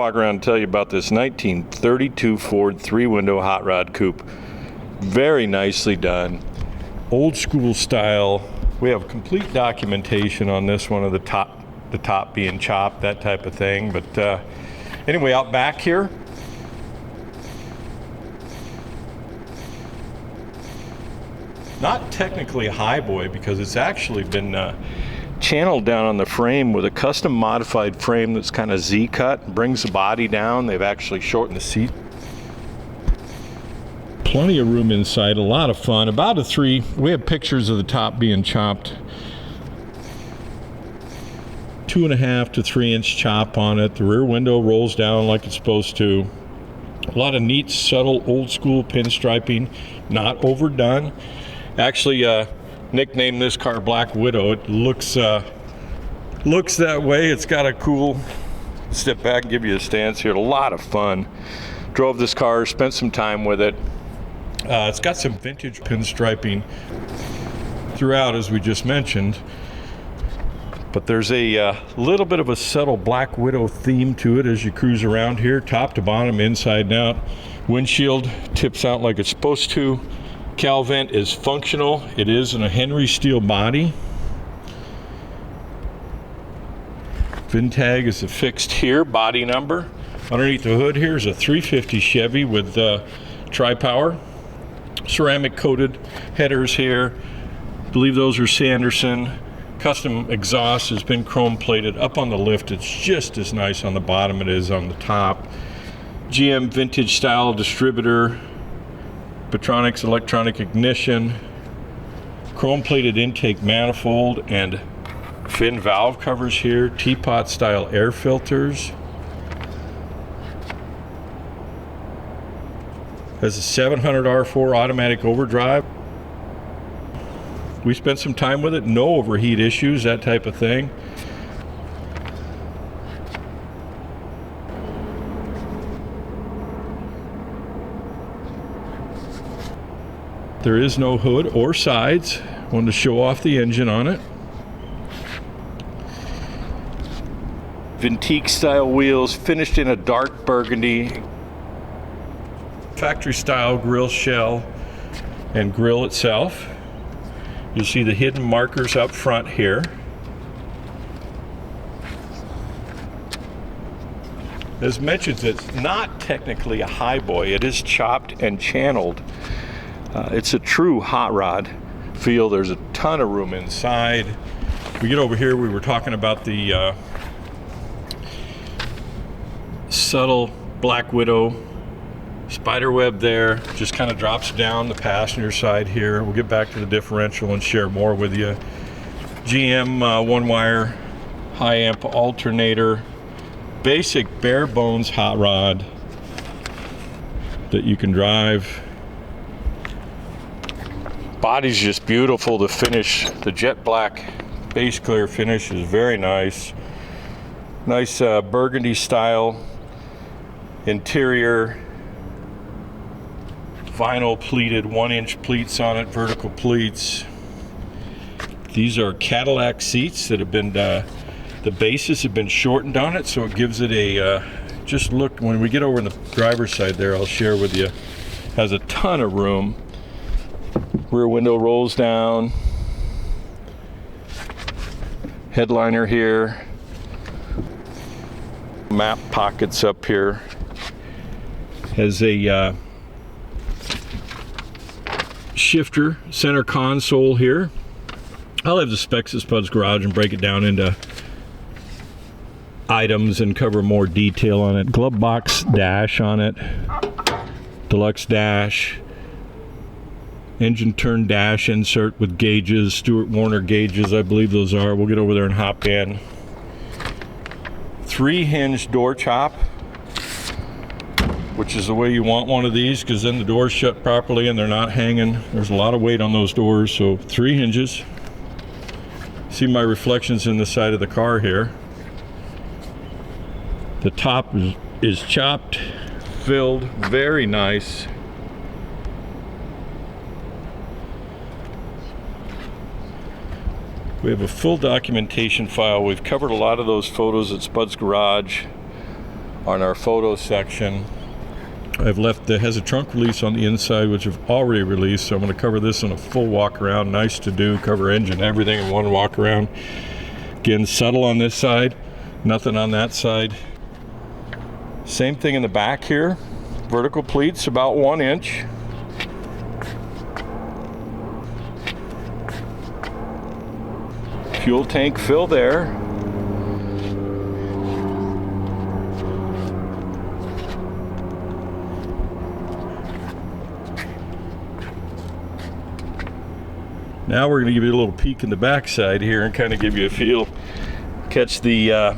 walk around and tell you about this 1932 Ford 3-window hot rod coupe. Very nicely done. Old school style. We have complete documentation on this one of the top being chopped, that type of thing. But anyway, out back here, not technically a highboy because it's actually been channeled down on the frame with a custom modified frame that's kind of Z-cut, brings the body down. They've actually shortened the seat. Plenty of room inside, a lot of fun. About a 3, we have pictures of the top being chopped. 2.5 to 3 inch chop on it. The rear window rolls down like it's supposed to. A lot of neat, subtle, old school pinstriping, not overdone. Actually, nicknamed this car Black Widow. It looks that way. It's got a cool, step back and give you a stance here. A lot of fun. Drove this car, spent some time with it. It's got some vintage pinstriping throughout, as we just mentioned. But there's a little bit of a subtle Black Widow theme to it as you cruise around here, top to bottom, inside and out. Windshield tips out like it's supposed to. Cowl-vent is functional. It is in a Henry steel body. VIN tag is affixed here, body number. Underneath the hood here is a 350 Chevy with tri-power. Ceramic coated headers here. I believe those are Sanderson. Custom exhaust has been chrome plated. Up on the lift, it's just as nice on the bottom as it is on the top. GM vintage style distributor. Petronics electronic ignition, chrome plated intake manifold and fin valve covers here, teapot style air filters. Has a 700 R4 automatic overdrive. We spent some time with it, no overheat issues, that type of thing. There is no hood or sides. Wanted to show off the engine on it. Vintique style wheels, finished in a dark burgundy. Factory style grille shell and grille itself. You'll see the hidden markers up front here. As mentioned, it's not technically a highboy. It is chopped and channeled. It's a true hot rod feel. There's a ton of room inside. We get over here, we were talking about the subtle Black Widow spider web there. Just kind of drops down the passenger side here. We'll get back to the differential and share more with you. GM one wire high amp alternator. Basic bare bones hot rod that you can drive. Body's just beautiful. The finish, the jet black base clear finish is very nice. Nice burgundy style interior. Vinyl pleated 1-inch pleats on it, vertical pleats. These are Cadillac seats that have been, the bases have been shortened on it, so it gives it a, just look, when we get over in the driver's side there, I'll share with you. Has a ton of room. Rear window rolls down. Headliner here. Map pockets up here. Has a shifter center console here. I'll have the specs of Spud's Garage and break it down into items and cover more detail on it. Glove box dash on it. Deluxe dash. Engine turn dash insert with gauges, Stewart Warner gauges, I believe those are. We'll get over there and hop in. 3-hinge door chop, which is the way you want one of these, because then the doors shut properly and they're not hanging. There's a lot of weight on those doors, so 3 hinges. See my reflections in the side of the car here. The top is chopped, filled, very nice. We have a full documentation file. We've covered a lot of those photos at Spud's Garage. on our photo section. I've left the has a trunk release on the inside, which I've already released, so I'm going to cover this in a full walk around. Nice to do, cover engine, everything in one walk around. Again, subtle on this side, nothing on that side. Same thing in the back here. Vertical pleats about 1 inch. Fuel tank fill there. Now we're going to give you a little peek in the back side here and kind of give you a feel. Catch the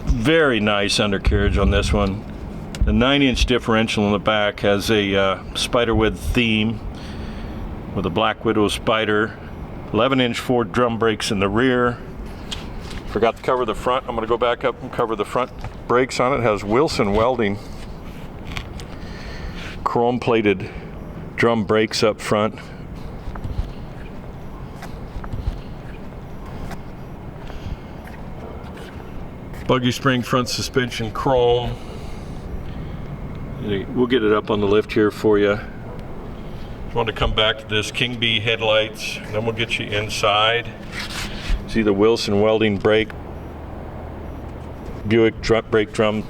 very nice undercarriage on this one. The 9-inch differential in the back has a spiderweb theme with a Black Widow spider. 11-inch Ford drum brakes in the rear. Forgot to cover the front. I'm going to go back up and cover the front brakes on it. It has Wilson welding. Chrome plated drum brakes up front. Buggy spring front suspension chrome. We'll get it up on the lift here for you. Just want to come back to this King Bee headlights, and then we'll get you inside. See the Wilson welding brake, Buick brake drum,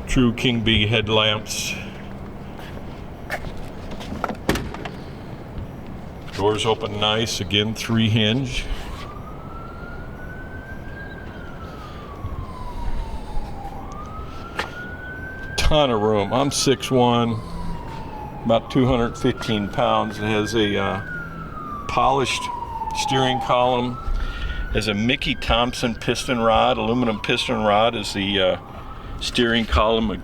true King Bee headlamps. Doors open nice, again 3 hinge. Ton of room. I'm 6'1", about 215 pounds. It has a polished steering column. Has a Mickey Thompson piston rod, aluminum piston rod is the steering column.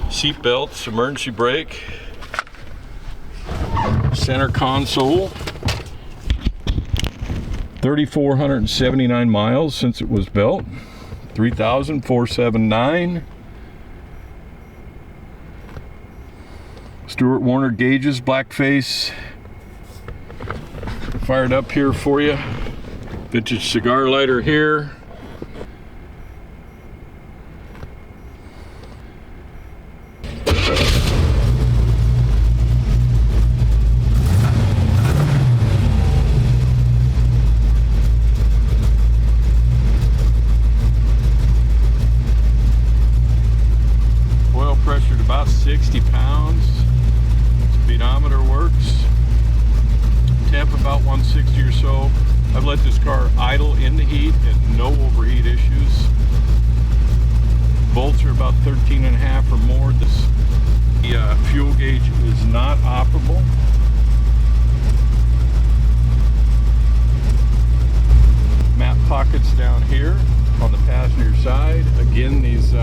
Seat belts, emergency brake, center console. 3,479 miles since it was built. 3,479. Stewart Warner gauges, black face. Fired up here for you. Vintage cigar lighter here. Pressured about 60 pounds. Speedometer works. Temp about 160 or so. I've let this car idle in the heat and no overheat issues. Bolts are about 13.5 or more. The fuel gauge is not operable. Map pockets down here on the passenger side. Again, these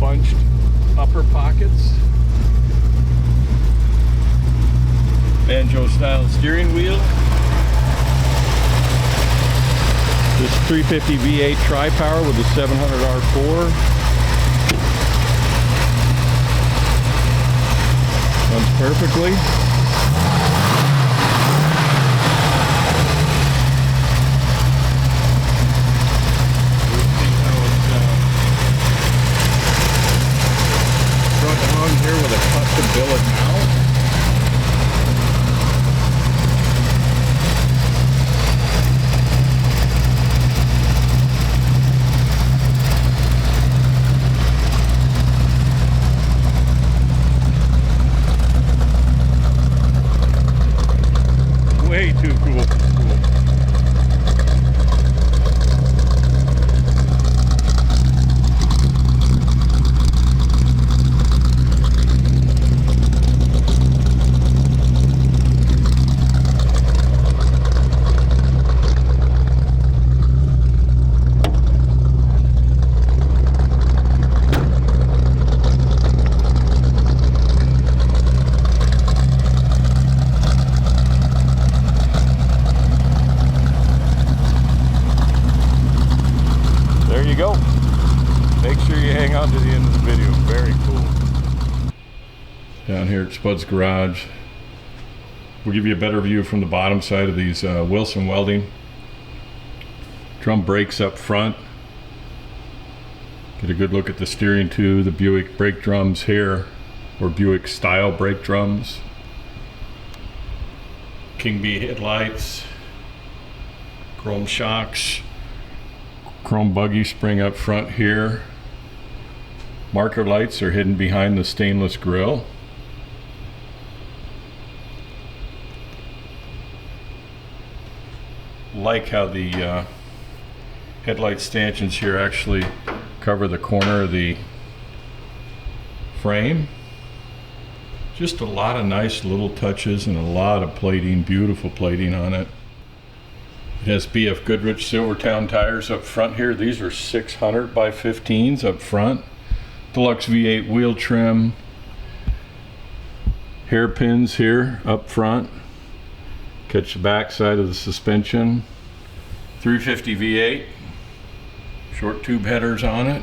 bunched upper pockets. Banjo style steering wheel. This 350 V8 tri-power with a 700 R4. Runs perfectly. Here with a custom billet mount. Way too cool. Go. Make sure you hang on to the end of the video. Very cool. Down here at Spud's Garage, we'll give you a better view from the bottom side of these Wilson welding. Drum brakes up front. Get a good look at the steering too. The Buick brake drums here, or Buick style brake drums. King Bee headlights. Chrome shocks. Chrome buggy spring up front here. Marker lights are hidden behind the stainless grille. Like how the headlight stanchions here actually cover the corner of the frame. Just a lot of nice little touches and a lot of plating, beautiful plating on it. It has BF Goodrich Silvertown tires up front here. These are 600 by 15s up front. Deluxe V8 wheel trim. Hairpins here up front. Catch the back side of the suspension. 350 V8. Short tube headers on it.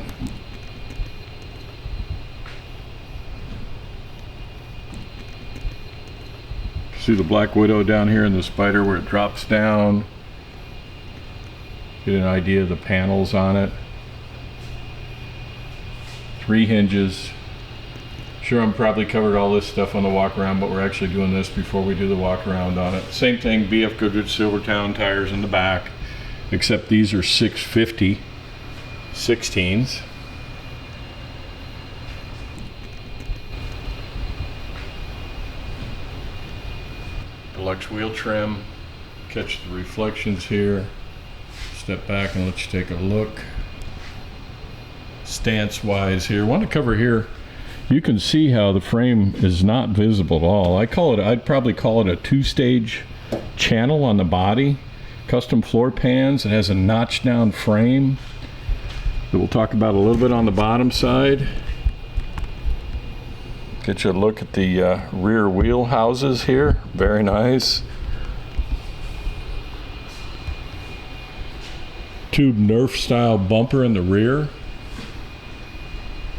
See the Black Widow down here in the Spider where it drops down. Get an idea of the panels on it. 3 hinges. Sure, I'm probably covered all this stuff on the walk around, but we're actually doing this before we do the walk around on it. Same thing, BF Goodrich Silvertown tires in the back, except these are 650 16s. Deluxe wheel trim. Catch the reflections here. Step back and let you take a look. Stance wise here, I want to cover here. You can see how the frame is not visible at all. I'd probably call it a 2-stage channel on the body. Custom floor pans. It has a notch down frame that we'll talk about a little bit on the bottom side. Get you a look at the rear wheel houses here. Very nice. Tube Nerf style bumper in the rear.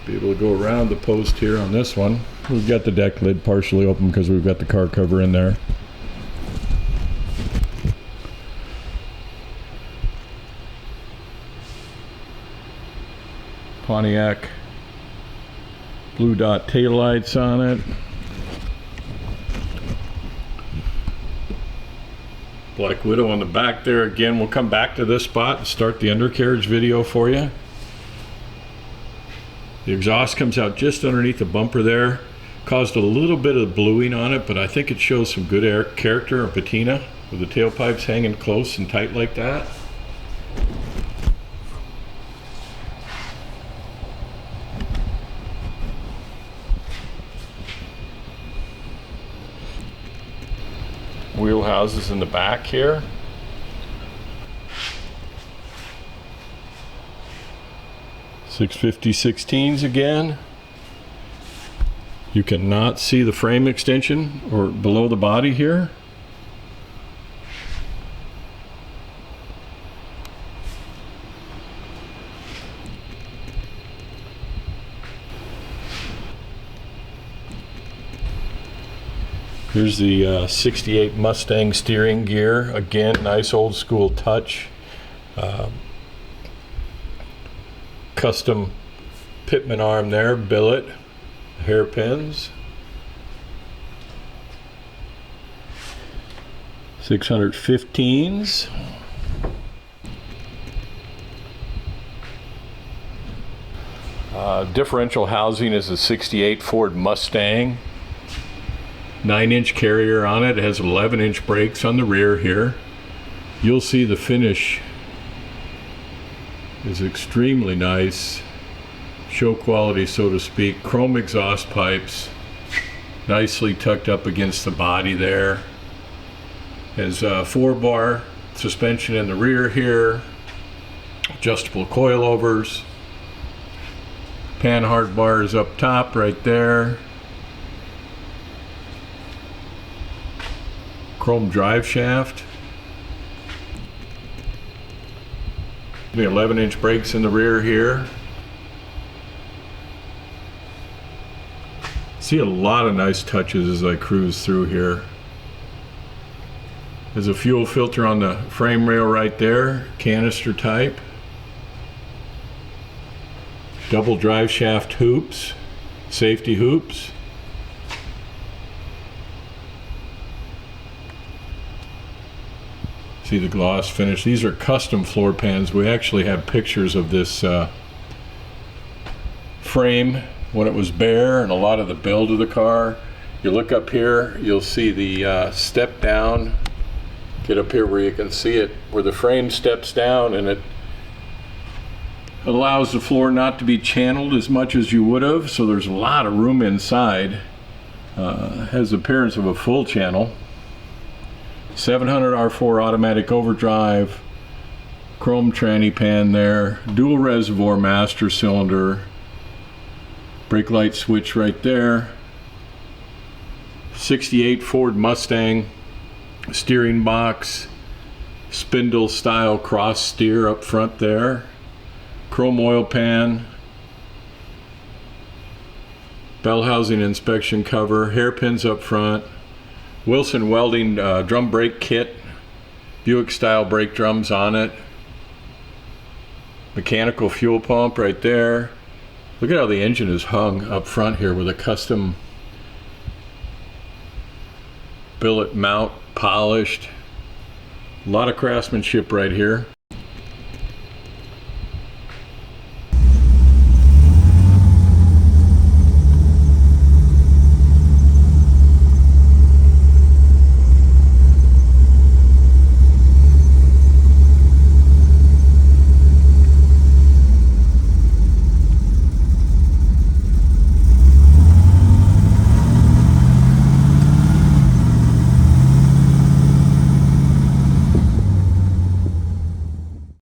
Be able to go around the post here on this one. We've got the deck lid partially open because we've got the car cover in there. Pontiac blue dot taillights on it. Black Widow on the back there. Again, we'll come back to this spot and start the undercarriage video for you. The exhaust comes out just underneath the bumper there. Caused a little bit of bluing on it, but I think it shows some good air character or patina with the tailpipes hanging close and tight like that. Wheel houses in the back here. .650 16s again. You cannot see the frame extension or below the body here. Here's the 68 Mustang steering gear. Again, nice old school touch. Custom pitman arm there, billet, hairpins. 615s. Differential housing is a 68 Ford Mustang. 9-inch carrier on it. It has 11-inch brakes on the rear here. You'll see the finish is extremely nice. Show quality, so to speak. Chrome exhaust pipes. Nicely tucked up against the body there. Has a 4-bar suspension in the rear here. Adjustable coilovers. Panhard bars up top right there. Chrome drive shaft. The 11-inch brakes in the rear here. See a lot of nice touches as I cruise through here. There's a fuel filter on the frame rail right there, canister type. Double drive shaft hoops, safety hoops. See the gloss finish. These are custom floor pans. We actually have pictures of this frame when it was bare and a lot of the build of the car. You look up here, you'll see the step down. Get up here where you can see it, where the frame steps down, and it allows the floor not to be channeled as much as you would have, so there's a lot of room inside. Has the appearance of a full channel. 700 R4 automatic overdrive, chrome tranny pan there, dual reservoir master cylinder, brake light switch right there, 68 Ford Mustang steering box, spindle style cross steer up front there, chrome oil pan, bell housing inspection cover, hairpins up front, Wilson welding drum brake kit, Buick style brake drums on it, mechanical fuel pump right there. Look at how the engine is hung up front here with a custom billet mount, polished. A lot of craftsmanship right here.